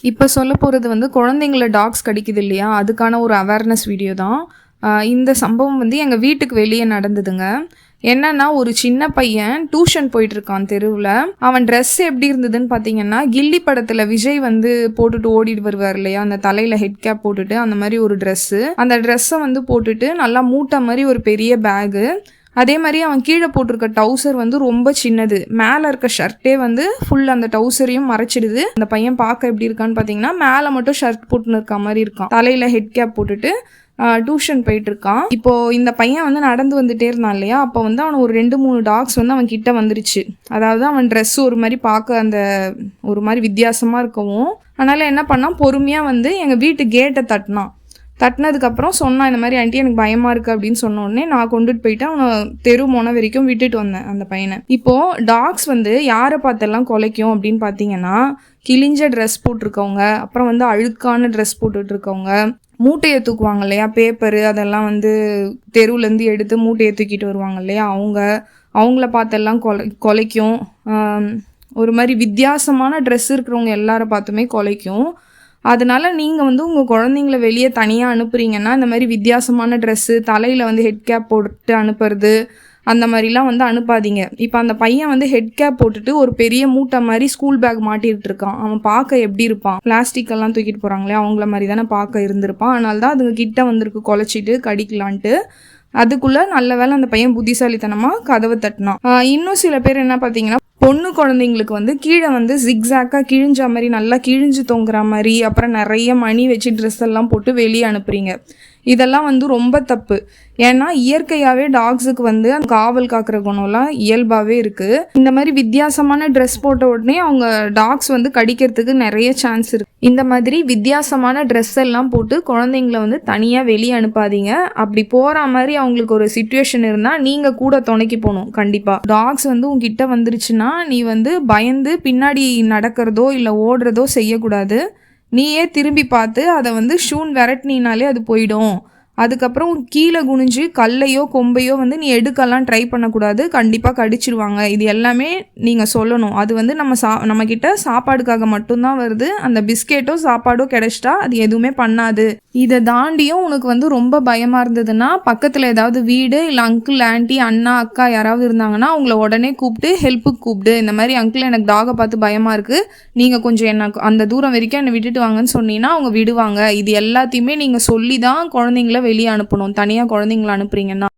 இப்போ சொல்ல போகிறது வந்து குழந்தைங்கள டாக்ஸ் கடிக்குது இல்லையா, அதுக்கான ஒரு அவேர்னஸ் வீடியோ தான். இந்த சம்பவம் வந்து எங்கள் வீட்டுக்கு வெளியே நடந்ததுங்க. என்னன்னா, ஒரு சின்ன பையன் டியூஷன் போயிட்டுருக்கான் தெருவில். அவன் ட்ரெஸ் எப்படி இருந்ததுன்னு பார்த்தீங்கன்னா, கில்லி படத்தில் விஜய் வந்து போட்டுட்டு ஓடிட்டு வருவார் இல்லையா, அந்த தலையில் ஹெட் கேப் போட்டுட்டு அந்த மாதிரி ஒரு ட்ரெஸ்ஸு. அந்த ட்ரெஸ்ஸை வந்து போட்டுட்டு நல்லா மூட்டை மாதிரி ஒரு பெரிய பேகு, அதே மாதிரி அவன் கீழே போட்டிருக்க டவுசர் வந்து ரொம்ப சின்னது, மேலே இருக்க ஷர்ட்டே வந்து ஃபுல் அந்த டவுசரையும் மறைச்சிடுது. அந்த பையன் பார்க்க எப்படி இருக்கான்னு பார்த்தீங்கன்னா, மேலே மட்டும் ஷர்ட் போட்டுன்னு இருக்க மாதிரி இருக்கான். தலையில் ஹெட் கேப் போட்டுட்டு டியூஷன் போயிட்டு இருக்கான். இப்போ இந்த பையன் வந்து நடந்து வந்துட்டே இருந்தான் இல்லையா, அப்போ வந்து அவன் ஒரு 2-3 டாக்ஸ் வந்து அவன் கிட்ட வந்துருச்சு. அதாவது அவன் ட்ரெஸ் ஒரு மாதிரி பார்க்க அந்த ஒரு மாதிரி வித்தியாசமாக இருக்கவும், அதனால் என்ன பண்ணான், பொறுமையாக வந்து எங்கள் வீட்டு கேட்டை தட்டினதுக்கப்புறம் சொன்னான், இந்த மாதிரி ஆண்டி எனக்கு பயமாக இருக்குது அப்படின்னு சொன்ன உடனே நான் கொண்டுட்டு போயிட்டு அவனை தெரு மொனை வரைக்கும் விட்டுட்டு வந்தேன் அந்த பையனை. இப்போது டாக்ஸ் வந்து யாரை பார்த்தெல்லாம் குலைக்கும் அப்படின்னு பார்த்தீங்கன்னா, கிழிஞ்ச ட்ரெஸ் போட்டிருக்கவங்க, அப்புறம் வந்து அழுக்கான ட்ரெஸ் போட்டுட்ருக்கவங்க, மூட்டையை தூக்குவாங்க இல்லையா, பேப்பரு அதெல்லாம் வந்து தெருவுலேருந்து எடுத்து மூட்டையை தூக்கிட்டு வருவாங்க இல்லையா, அவங்கள பார்த்தெல்லாம் குலைக்கும். ஒரு மாதிரி வித்தியாசமான ட்ரெஸ் இருக்கிறவங்க எல்லாரை பார்த்துமே குலைக்கும். அதனால் நீங்கள் வந்து உங்கள் குழந்தைங்கள வெளியே தனியாக அனுப்புகிறீங்கன்னா, இந்த மாதிரி வித்தியாசமான ட்ரெஸ்ஸு, தலையில் வந்து ஹெட் கேப் போட்டு அனுப்புறது, அந்த மாதிரிலாம் வந்து அனுப்பாதீங்க. இப்போ அந்த பையன் வந்து ஹெட் கேப் போட்டுட்டு ஒரு பெரிய மூட்டை மாதிரி ஸ்கூல் பேக் மாட்டிகிட்டு இருக்கான். அவன் பார்க்க எப்படி இருப்பான், பிளாஸ்டிக்கெல்லாம் தூக்கிட்டு போகிறாங்களே அவங்கள மாதிரி தானே பார்க்க இருந்திருப்பான். அதனால தான் அதுங்க கிட்ட வந்திருக்கு குலைச்சிட்டு கடிக்கலான்ட்டு. அதுக்குள்ளே நல்ல வேளை அந்த பையன் புத்திசாலித்தனமாக கதவை தட்டினான். இன்னும் சில பேர் என்ன பார்த்தீங்கன்னா, பொண்ணு குழந்தைங்களுக்கு வந்து கீழே வந்து ஜிக்ஸாக்காக கிழிஞ்ச மாதிரி, நல்லா கிழிஞ்சு தொங்குற மாதிரி, அப்புறம் நிறைய மணி வச்சு ட்ரெஸ் எல்லாம் போட்டு வெளியே அனுப்புறீங்க. இதெல்லாம் வந்து ரொம்ப தப்பு. ஏன்னா இயற்கையாகவே டாக்ஸுக்கு வந்து அந்த காவல் காக்கிற குணம்லாம் இயல்பாகவே இருக்குது. இந்த மாதிரி வித்தியாசமான ட்ரெஸ் போட்ட உடனே அவங்க டாக்ஸ் வந்து கடிக்கிறதுக்கு நிறைய சான்ஸ் இருக்குது. இந்த மாதிரி வித்தியாசமான ட்ரெஸ் எல்லாம் போட்டு குழந்தைங்கள வந்து தனியாக வெளியே அனுப்பாதீங்க. அப்படி போகிற மாதிரி அவங்களுக்கு ஒரு சிச்சுவேஷன் இருந்தால் நீங்கள் கூட துணைக்கி போகணும். கண்டிப்பாக டாக்ஸ் வந்து உங்ககிட்ட வந்துருச்சுன்னா நீ வந்து பயந்து பின்னாடி நடக்கிறதோ இல்லை ஓடுறதோ செய்யக்கூடாது. நீயே திரும்பி பார்த்து அதை வந்து ஷூன் விரட்டினாலே அது போயிடும். அதுக்கப்புறம் கீழே குனிஞ்சு கல்லையோ கொம்பையோ வந்து நீ எடுக்கலாம் ட்ரை பண்ணக்கூடாது, கண்டிப்பாக கடிச்சிருவாங்க. இது எல்லாமே நீங்கள் சொல்லணும். அது வந்து நம்மக்கிட்ட சாப்பாடுக்காக மட்டும்தான் வருது. அந்த பிஸ்கெட்டோ சாப்பாடோ கிடைச்சிட்டா அது எதுவுமே பண்ணாது. இதை தாண்டியும் உனக்கு வந்து ரொம்ப பயமாக இருந்ததுன்னா, பக்கத்தில் ஏதாவது வீடு இல்லை அங்கிள் ஆண்டி அண்ணா அக்கா யாராவது இருந்தாங்கன்னா அவங்கள உடனே கூப்பிட்டு ஹெல்ப்புக்கு கூப்பிடு. இந்த மாதிரி அங்கிள் எனக்கு டாகை பார்த்து பயமாக இருக்குது, நீங்கள் கொஞ்சம் என்ன அந்த தூரம் வரைக்கும் என்னை விட்டுட்டு வாங்கன்னு சொன்னீங்கன்னா அவங்க விடுவாங்க. இது எல்லாத்தையுமே நீங்கள் சொல்லி தான் குழந்தைங்கள வெளியே அனுப்பணும். தனியாக குழந்தைங்கள அனுப்புறீங்கன்னா